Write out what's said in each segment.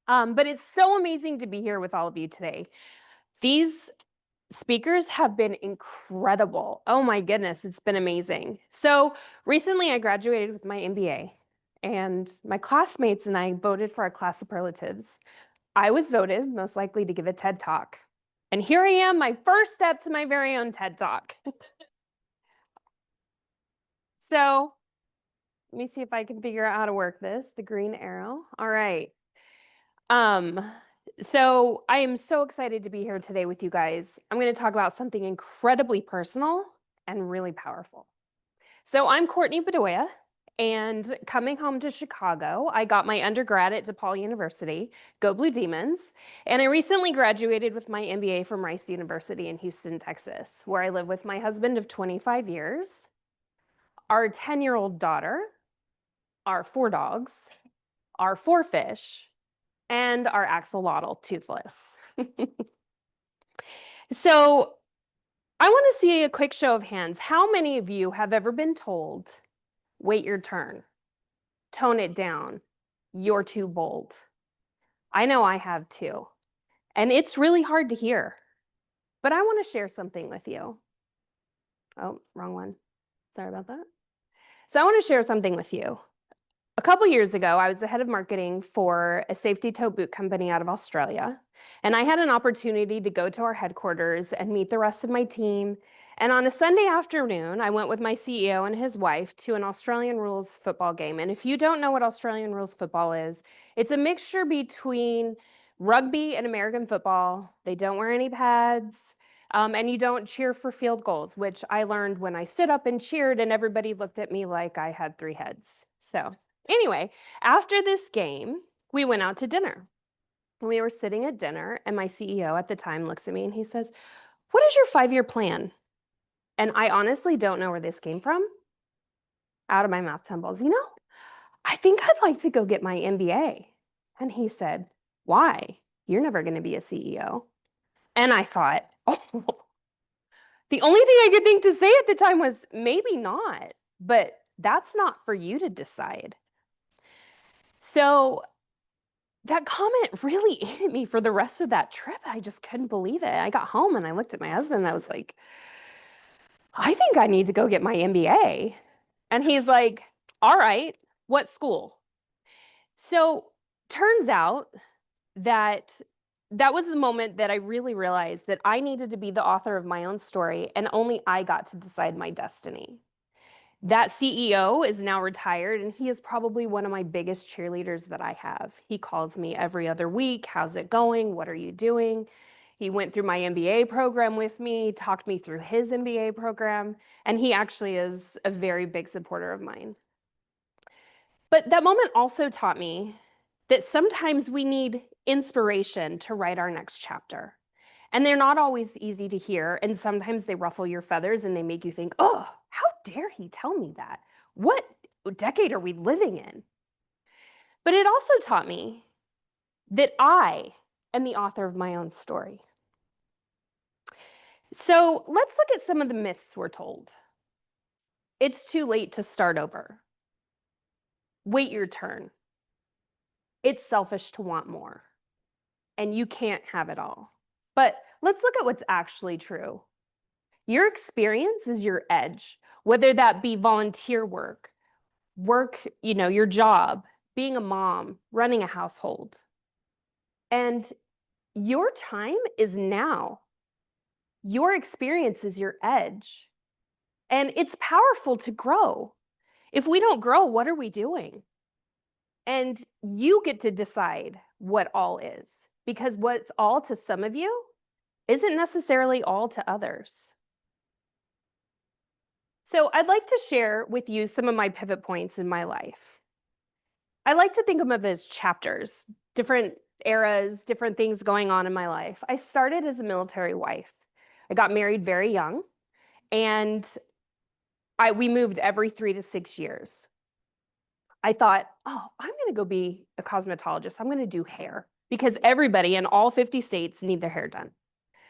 But it's so amazing to be here with all of you today. These speakers have been incredible. Oh my goodness, it's been amazing. So recently I graduated with my MBA, and my classmates and I voted for our class superlatives. I was voted most likely to give a TED Talk. And here I am, my first step to my very own TED Talk. So let me see if I can figure out how to work this, the green arrow. All right. Um, so I am so excited to be here today with you guys. I'm going to talk about something incredibly personal and really powerful. So I'm Courtney Bedoya, and coming home to Chicago, I got my undergrad at DePaul University, go Blue Demons, and I recently graduated with my MBA from Rice University in Houston, Texas, where I live with my husband of 25 years, our 10-year-old daughter, our 4 dogs, our 4 fish, and our axolotl toothless. So I want to see a quick show of hands. How many of you have ever been told, wait your turn, tone it down, you're too bold? I know I have too. And it's really hard to hear. But I want to share something with you. Oh, wrong one. Sorry about that. So I want to share something with you. A couple years ago, I was the head of marketing for a safety toe boot company out of Australia. And I had an opportunity to go to our headquarters and meet the rest of my team. And on a Sunday afternoon, I went with my CEO and his wife to an Australian rules football game. And if you don't know what Australian rules football is, it's a mixture between rugby and American football. They don't wear any pads. And you don't cheer for field goals, which I learned when I stood up and cheered and everybody looked at me like I had 3 heads. So anyway, after this game, we went out to dinner. We were sitting at dinner, and my CEO at the time looks at me and he says, "What is your 5-year plan?" And I honestly don't know where this came from. Out of my mouth tumbles, I think I'd like to go get my MBA. And he said, "Why? You're never going to be a CEO." And I thought, oh, the only thing I could think to say at the time was, maybe not, but that's not for you to decide. So that comment really ate at me for the rest of that trip. I just couldn't believe it. I got home and I looked at my husband and I was like, I think I need to go get my MBA. And he's like, all right, what school? So turns out that that was the moment that I really realized that I needed to be the author of my own story, and only I got to decide my destiny. That CEO is now retired, and he is probably one of my biggest cheerleaders that I have. He calls me every other week. How's it going? What are you doing? He went through my MBA program with me, talked me through his MBA program, and he actually is a very big supporter of mine. But that moment also taught me that sometimes we need inspiration to write our next chapter. And they're not always easy to hear, and sometimes they ruffle your feathers and they make you think, oh, how dare he tell me that? What decade are we living in? But it also taught me that I am the author of my own story. So let's look at some of the myths we're told. It's too late to start over. Wait your turn. It's selfish to want more. And you can't have it all. But let's look at what's actually true. Your experience is your edge, whether that be volunteer work, your job, being a mom, running a household. And your time is now. Your experience is your edge. And it's powerful to grow. If we don't grow, what are we doing? And you get to decide what all is, because what's all to some of you isn't necessarily all to others. So I'd like to share with you some of my pivot points in my life. I like to think of them as chapters, different eras, different things going on in my life. I started as a military wife. I got married very young, and we moved every 3 to 6 years. I thought, oh, I'm going to go be a cosmetologist. I'm going to do hair because everybody in all 50 states need their hair done.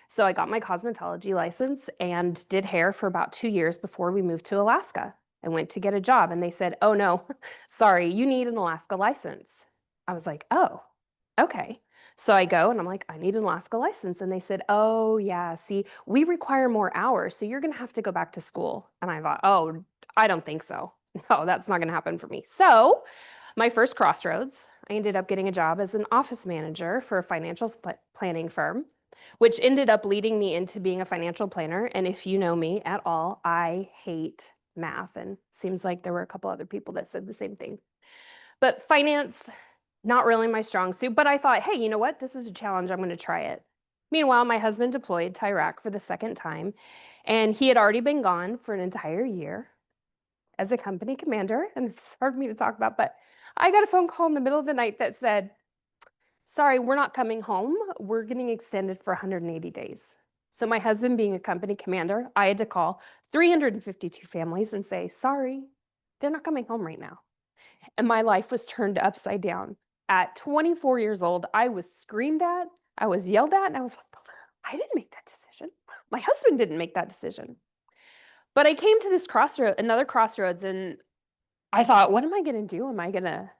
So I got my cosmetology license and did hair for about 2 years before we moved to Alaska. I went to get a job and they said, oh no, sorry, you need an Alaska license. I was like, oh, Okay. So I go and I'm like, I need an Alaska license. And they said, oh, yeah, see, we require more hours. So you're going to have to go back to school. And I thought, oh, I don't think so. No, that's not going to happen for me. So my first crossroads, I ended up getting a job as an office manager for a financial planning firm, which ended up leading me into being a financial planner. And if you know me at all, I hate math. And seems like there were a couple other people that said the same thing. But finance, not really my strong suit, but I thought, hey, you know what? This is a challenge. I'm going to try it. Meanwhile, my husband deployed to Iraq for the second time, and he had already been gone for an entire year as a company commander. And it's hard for me to talk about, but I got a phone call in the middle of the night that said, sorry, we're not coming home. We're getting extended for 180 days. So my husband being a company commander, I had to call 352 families and say, sorry, they're not coming home right now. And my life was turned upside down. At 24 years old, I was screamed at, I was yelled at, and I was like, I didn't make that decision. My husband didn't make that decision. But I came to this another crossroads, and I thought, what am I going to do? Am I going to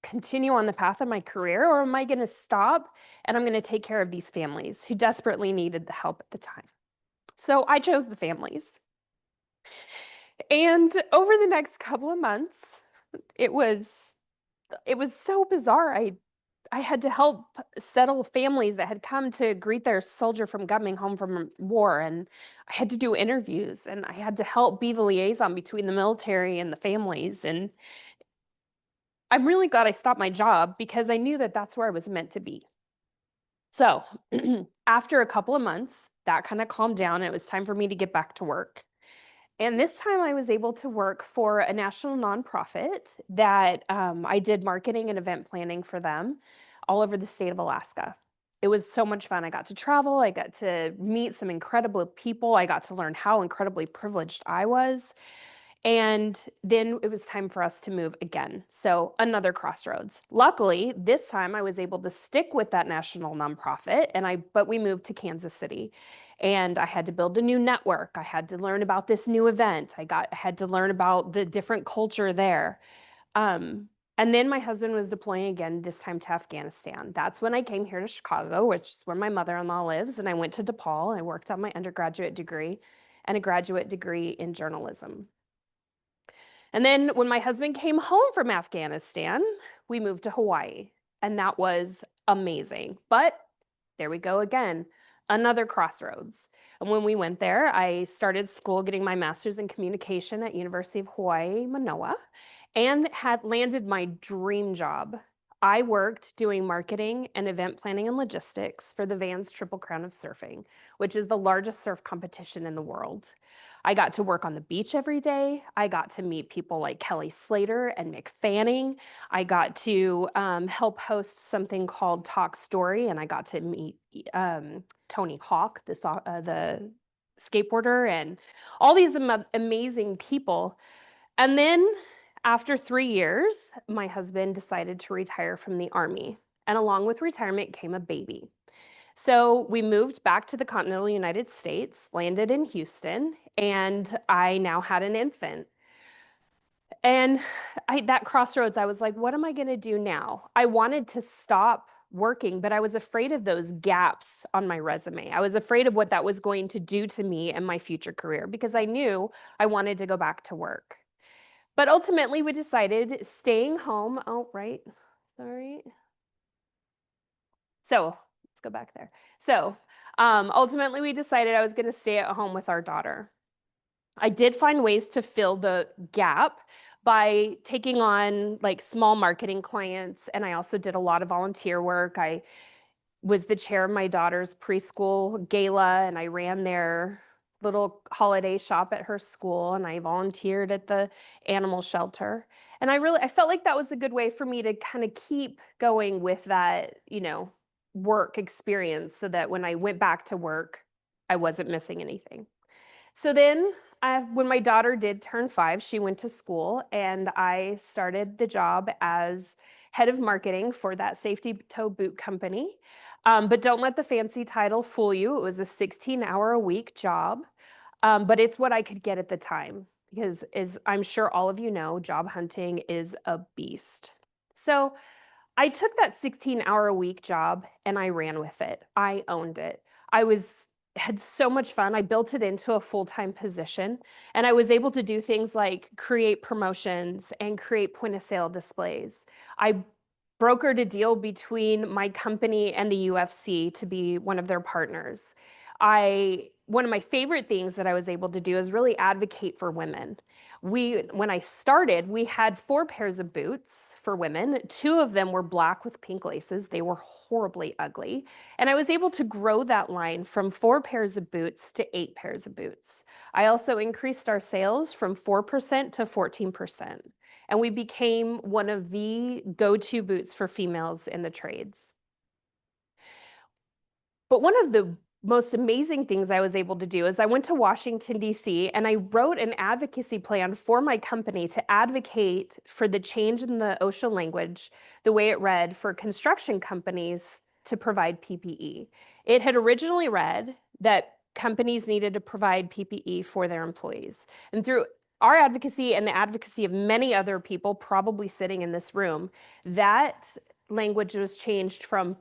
continue on the path of my career, or am I going to stop and I'm going to take care of these families who desperately needed the help at the time? So I chose the families. And over the next couple of months, it was so bizarre. I had to help settle families that had come to greet their soldier from coming home from war. And I had to do interviews and I had to help be the liaison between the military and the families. And I'm really glad I stopped my job because I knew that that's where I was meant to be. So after a couple of months, that kind of calmed down. And it was time for me to get back to work. And this time I was able to work for a national nonprofit that I did marketing and event planning for them all over the state of Alaska. It was so much fun. I got to travel. I got to meet some incredible people. I got to learn how incredibly privileged I was. And then it was time for us to move again. So another crossroads. Luckily, this time I was able to stick with that national nonprofit but we moved to Kansas City. And I had to build a new network. I had to learn about this new event. I had to learn about the different culture there. Um, and then my husband was deploying again, this time to Afghanistan. That's when I came here to Chicago, which is where my mother-in-law lives. And I went to DePaul. I worked on my undergraduate degree and a graduate degree in journalism. And then when my husband came home from Afghanistan, we moved to Hawaii, and that was amazing. But there we go again, another crossroads. And when we went there, I started school getting my master's in communication at University of Hawaii, Manoa, and had landed my dream job. I worked doing marketing and event planning and logistics for the Vans Triple Crown of Surfing, which is the largest surf competition in the world. I got to work on the beach every day. I got to meet people like Kelly Slater and Mick Fanning. I got to help host something called Talk Story, and I got to meet Tony Hawk, the skateboarder, and all these amazing people. And then after 3 years, my husband decided to retire from the Army. And along with retirement came a baby. So we moved back to the continental United States, landed in Houston, and I now had an infant. And that crossroads, I was like, what am I going to do now? I wanted to stop working, but I was afraid of those gaps on my resume. I was afraid of what that was going to do to me and my future career because I knew I wanted to go back to work. But ultimately, we decided staying home. Oh, right. Sorry. So let's go back there. So ultimately, we decided I was going to stay at home with our daughter. I did find ways to fill the gap by taking on like small marketing clients, and I also did a lot of volunteer work. I was the chair of my daughter's preschool gala, and I ran their little holiday shop at her school, and I volunteered at the animal shelter. And I felt like that was a good way for me to kind of keep going with that, work experience so that when I went back to work, I wasn't missing anything. So then, when my daughter did turn 5, she went to school, and I started the job as head of marketing for that safety toe boot company. But don't let the fancy title fool you. It was a 16-hour-a-week job, but it's what I could get at the time because, as I'm sure all of you know, job hunting is a beast. So I took that 16-hour-a-week job and I ran with it. I owned it. I had so much fun. I built it into a full-time position, and I was able to do things like create promotions and create point-of-sale displays. I brokered a deal between my company and the UFC to be one of their partners. One of my favorite things that I was able to do is really advocate for women. When I started, we had 4 pairs of boots for women. 2 of them were black with pink laces. They were horribly ugly. And I was able to grow that line from 4 pairs of boots to 8 pairs of boots. I also increased our sales from 4% to 14%. And we became one of the go-to boots for females in the trades. But one of the most amazing things I was able to do is I went to Washington, D.C., and I wrote an advocacy plan for my company to advocate for the change in the OSHA language, the way it read for construction companies to provide PPE. It had originally read that companies needed to provide PPE for their employees. And through our advocacy and the advocacy of many other people probably sitting in this room, that language was changed from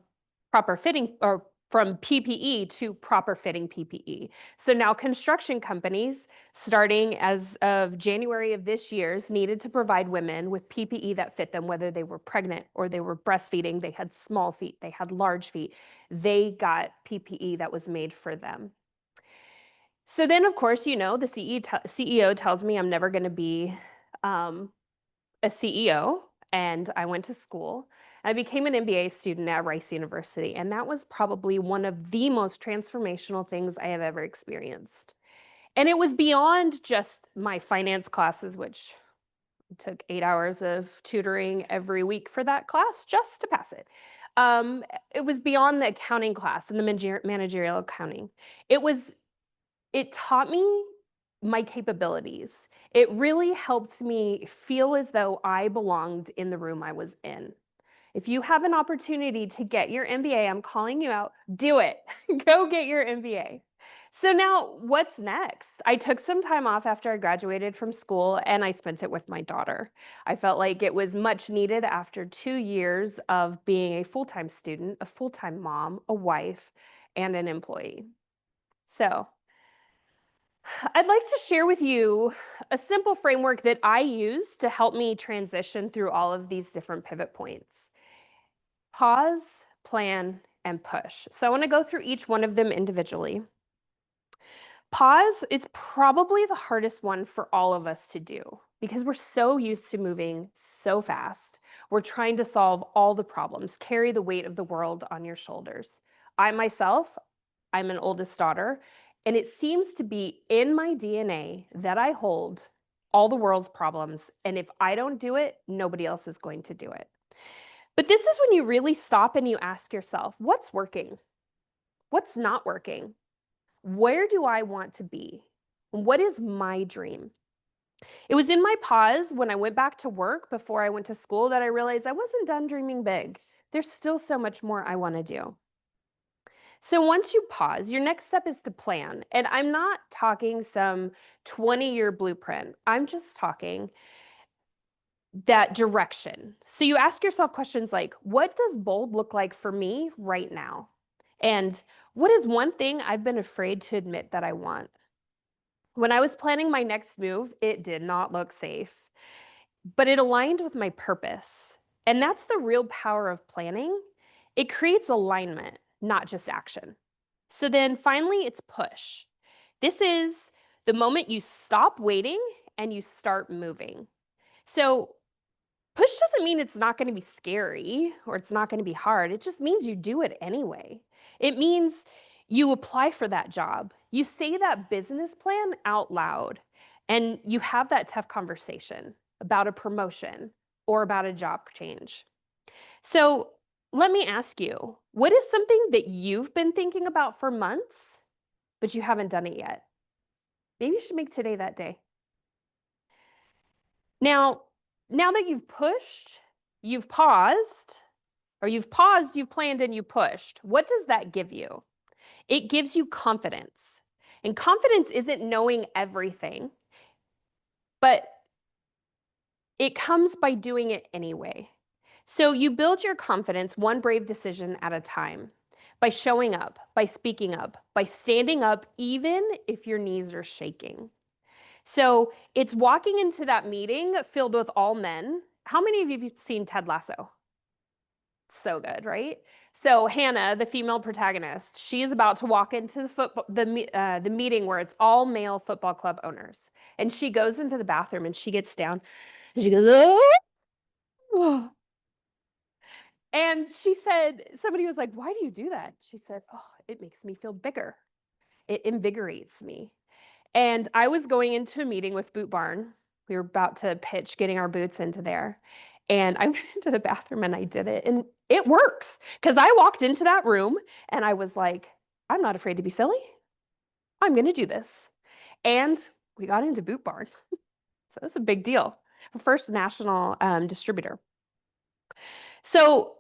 proper fitting or from PPE to proper fitting PPE. So now construction companies, starting as of January of this year, needed to provide women with PPE that fit them, whether they were pregnant or they were breastfeeding, they had small feet, they had large feet. They got PPE that was made for them. So then, of course, the CEO tells me I'm never going to be a CEO, and I went to school. I became an MBA student at Rice University, and that was probably one of the most transformational things I have ever experienced. And it was beyond just my finance classes, which took 8 hours of tutoring every week for that class just to pass it. It was beyond the accounting class and the managerial accounting. It taught me my capabilities. It really helped me feel as though I belonged in the room I was in. If you have an opportunity to get your MBA, I'm calling you out, do it. Go get your MBA. So now what's next? I took some time off after I graduated from school and I spent it with my daughter. I felt like it was much needed after 2 years of being a full-time student, a full-time mom, a wife, and an employee. So I'd like to share with you a simple framework that I use to help me transition through all of these different pivot points. Pause, plan, and push. So I want to go through each one of them individually. Pause is probably the hardest one for all of us to do because we're so used to moving so fast. We're trying to solve all the problems, carry the weight of the world on your shoulders. I'm an oldest daughter, and it seems to be in my DNA that I hold all the world's problems, and if I don't do it, nobody else is going to do it. But this is when you really stop and you ask yourself, what's working? What's not working? Where do I want to be? What is my dream? It was in my pause when I went back to work before I went to school that I realized I wasn't done dreaming big. There's still so much more I want to do. So once you pause, your next step is to plan. And I'm not talking some 20-year blueprint. I'm just talking that direction. So you ask yourself questions like, what does bold look like for me right now? And what is one thing I've been afraid to admit that I want? When I was planning my next move, it did not look safe, but it aligned with my purpose. And that's the real power of planning. It creates alignment, not just action. So then finally, it's push. This is the moment you stop waiting and you start moving. So push doesn't mean it's not going to be scary or it's not going to be hard. It just means you do it anyway. It means you apply for that job. You say that business plan out loud and you have that tough conversation about a promotion or about a job change. So let me ask you, what is something that you've been thinking about for months, but you haven't done it yet? Maybe you should make today that day. Now that you've pushed, you've paused, you've planned, and you pushed, what does that give you? It gives you confidence. And confidence isn't knowing everything, but it comes by doing it anyway. So you build your confidence one brave decision at a time by showing up, by speaking up, by standing up, even if your knees are shaking. So it's walking into that meeting filled with all men. How many of you have seen Ted Lasso? So good, right? So Hannah, the female protagonist, she is about to walk into the meeting where it's all male football club owners, and she goes into the bathroom and she gets down and she goes, oh. And she said, somebody was like, why do you do that? She said, oh, it makes me feel bigger. It invigorates me. And I was going into a meeting with Boot Barn. We were about to pitch getting our boots into there. And I went into the bathroom and I did it. And it works because I walked into that room and I was like, I'm not afraid to be silly. I'm going to do this. And we got into Boot Barn. So that's a big deal. First national distributor. So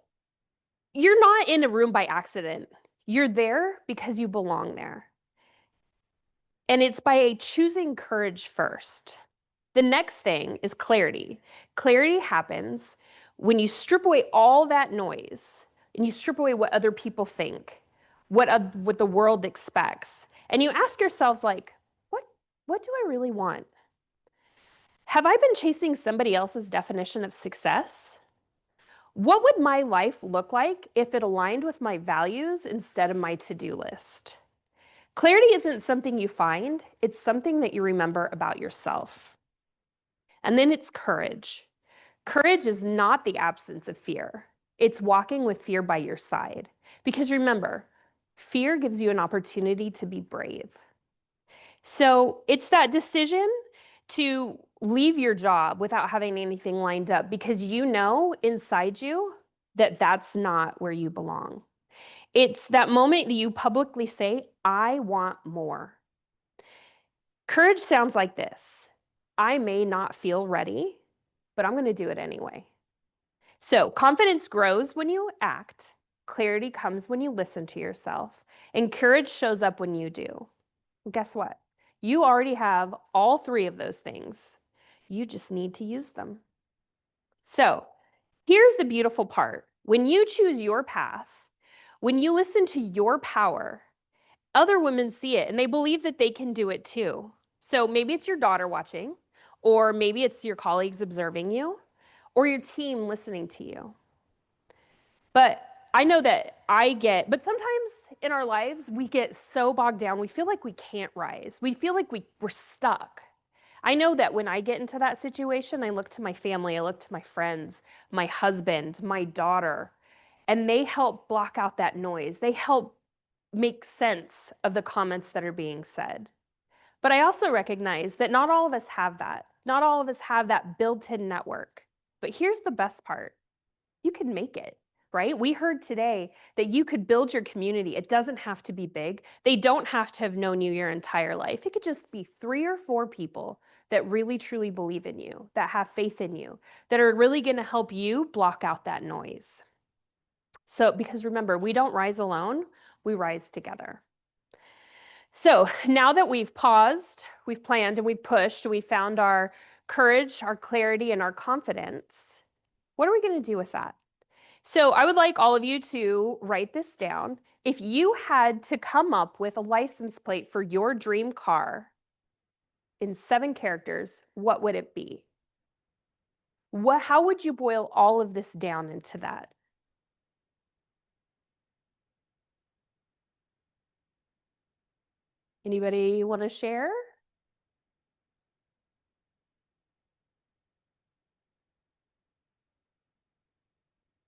you're not in a room by accident. You're there because you belong there. And it's by choosing courage first. The next thing is clarity. Clarity happens when you strip away all that noise and you strip away what other people think, what the world expects. And you ask yourselves like, what do I really want? Have I been chasing somebody else's definition of success? What would my life look like if it aligned with my values instead of my to-do list? Clarity isn't something you find, it's something that you remember about yourself. And then it's courage. Courage is not the absence of fear. It's walking with fear by your side. Because remember, fear gives you an opportunity to be brave. So it's that decision to leave your job without having anything lined up because you know inside you that that's not where you belong. It's that moment that you publicly say, I want more. Courage sounds like this. I may not feel ready, but I'm going to do it anyway. So confidence grows when you act. Clarity comes when you listen to yourself. And courage shows up when you do. And guess what? You already have all three of those things. You just need to use them. So here's the beautiful part. When you choose your path, when you listen to your power, other women see it and they believe that they can do it too. So maybe it's your daughter watching, or maybe it's your colleagues observing you, or your team listening to you. But I know that but sometimes in our lives, we get so bogged down, we feel like we can't rise. We feel like we're stuck. I know that when I get into that situation, I look to my family, I look to my friends, my husband, my daughter, and they help block out that noise. They help make sense of the comments that are being said. But I also recognize that not all of us have that. Not all of us have that built-in network. But here's the best part. You can make it, right? We heard today that you could build your community. It doesn't have to be big. They don't have to have known you your entire life. It could just be 3 or 4 people that really truly believe in you, that have faith in you, that are really going to help you block out that noise. So, because remember, we don't rise alone, we rise together. So now that we've paused, we've planned and we've pushed, we found our courage, our clarity, and our confidence, what are we going to do with that? So I would like all of you to write this down. If you had to come up with a license plate for your dream car in 7 characters, what would it be? How would you boil all of this down into that? Anybody want to share?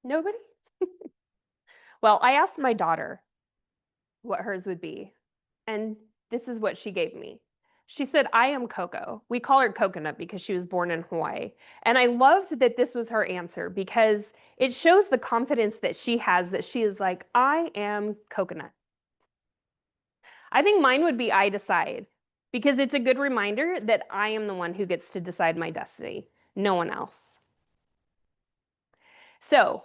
Nobody? Well, I asked my daughter what hers would be, and this is what she gave me. She said, I am Coco. We call her Coconut because she was born in Hawaii. And I loved that this was her answer because it shows the confidence that she has, that she is like, I am Coconut. I think mine would be I decide because it's a good reminder that I am the one who gets to decide my destiny, no one else. So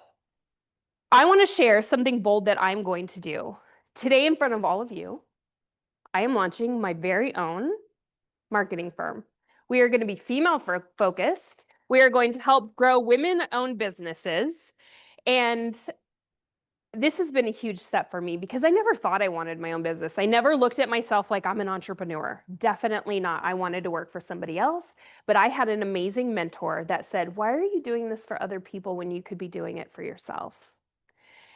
I want to share something bold that I'm going to do. Today in front of all of you, I am launching my very own marketing firm. We are going to be female focused. We are going to help grow women-owned businesses. And this has been a huge step for me because I never thought I wanted my own business. I never looked at myself like I'm an entrepreneur. Definitely not. I wanted to work for somebody else, but I had an amazing mentor that said, "Why are you doing this for other people when you could be doing it for yourself?"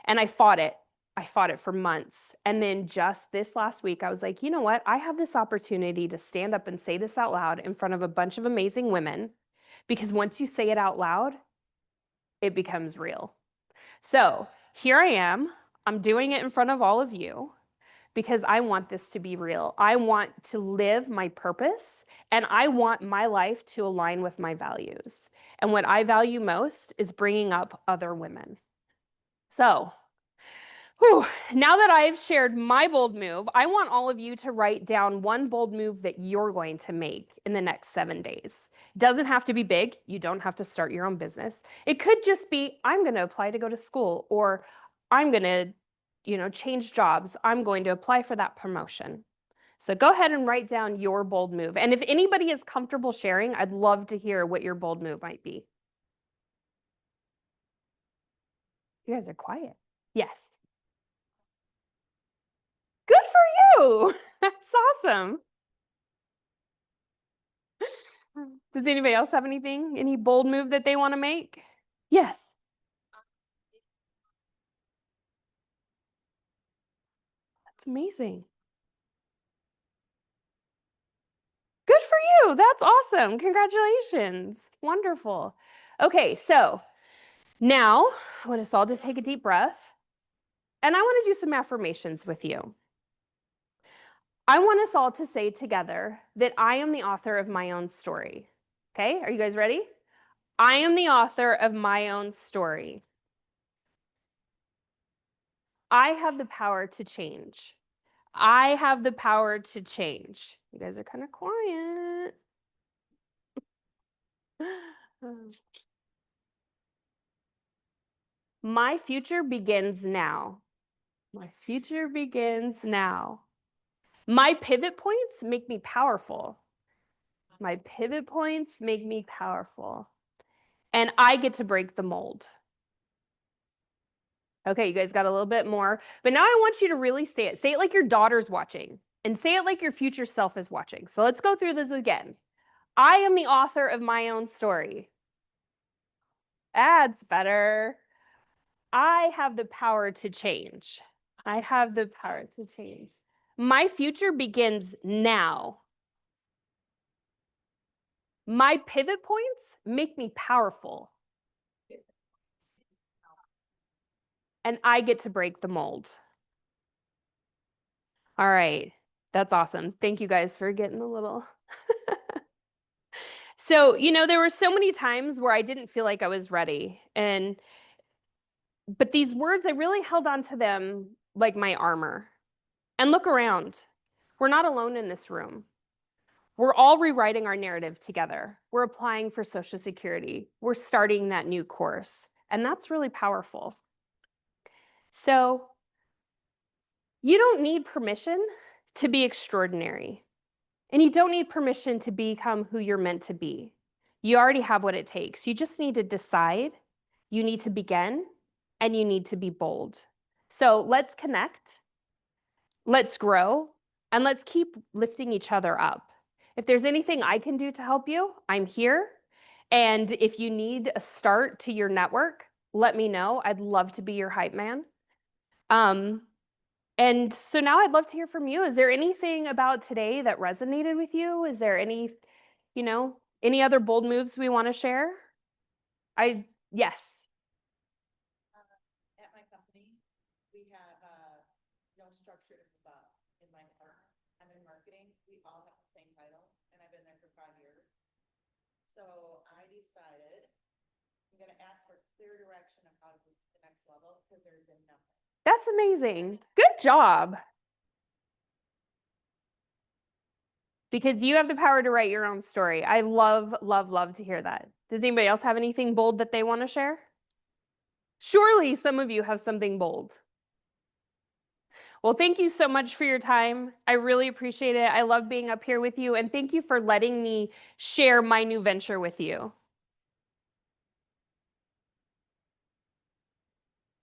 And I fought it. I fought it for months. And then just this last week, I was like, you know what? I have this opportunity to stand up and say this out loud in front of a bunch of amazing women, because once you say it out loud, it becomes real. So here I am. I'm doing it in front of all of you because I want this to be real. I want to live my purpose, and I want my life to align with my values. And what I value most is bringing up other women. So, now that I've shared my bold move, I want all of you to write down one bold move that you're going to make in the next 7 days. It doesn't have to be big. You don't have to start your own business. It could just be, I'm going to apply to go to school, or I'm going to, change jobs. I'm going to apply for that promotion. So go ahead and write down your bold move. And if anybody is comfortable sharing, I'd love to hear what your bold move might be. You guys are quiet. Yes. Good for you. That's awesome. Does anybody else have anything? Any bold move that they want to make? Yes. That's amazing. Good for you. That's awesome. Congratulations. Wonderful. Okay, so now I want us all to take a deep breath, and I want to do some affirmations with you. I want us all to say together that I am the author of my own story. Okay, are you guys ready? I am the author of my own story. I have the power to change. I have the power to change. You guys are kind of quiet. My future begins now. My future begins now. My pivot points make me powerful. My pivot points make me powerful. And I get to break the mold. Okay, you guys got a little bit more. But now I want you to really say it. Say it like your daughter's watching, and say it like your future self is watching. So let's go through this again. I am the author of my own story. That's better. I have the power to change. I have the power to change. My future begins now. My pivot points make me powerful. And I get to break the mold. All right. That's awesome. Thank you guys for getting a little. So, there were so many times where I didn't feel like I was ready. But these words, I really held on to them like my armor. And look around. We're not alone in this room. We're all rewriting our narrative together. We're applying for Social Security. We're starting that new course. And that's really powerful. So you don't need permission to be extraordinary. And you don't need permission to become who you're meant to be. You already have what it takes. You just need to decide, you need to begin, and you need to be bold. So let's connect, let's grow, and let's keep lifting each other up. If there's anything I can do to help you, I'm here. And if you need a start to your network, let me know. I'd love to be your hype man. And so now I'd love to hear from you. Is there anything about today that resonated with you? Is there any other bold moves we want to share? Yes. At my company, we have no structure to move up in my department. I'm in marketing. We all have the same title, and I've been there for 5 years. So I decided I'm going to ask for clear direction of how to move to the next level because there's been nothing. That's amazing. Good job. Because you have the power to write your own story. I love, love, love to hear that. Does anybody else have anything bold that they want to share? Surely some of you have something bold. Well, thank you so much for your time. I really appreciate it. I love being up here with you, and thank you for letting me share my new venture with you.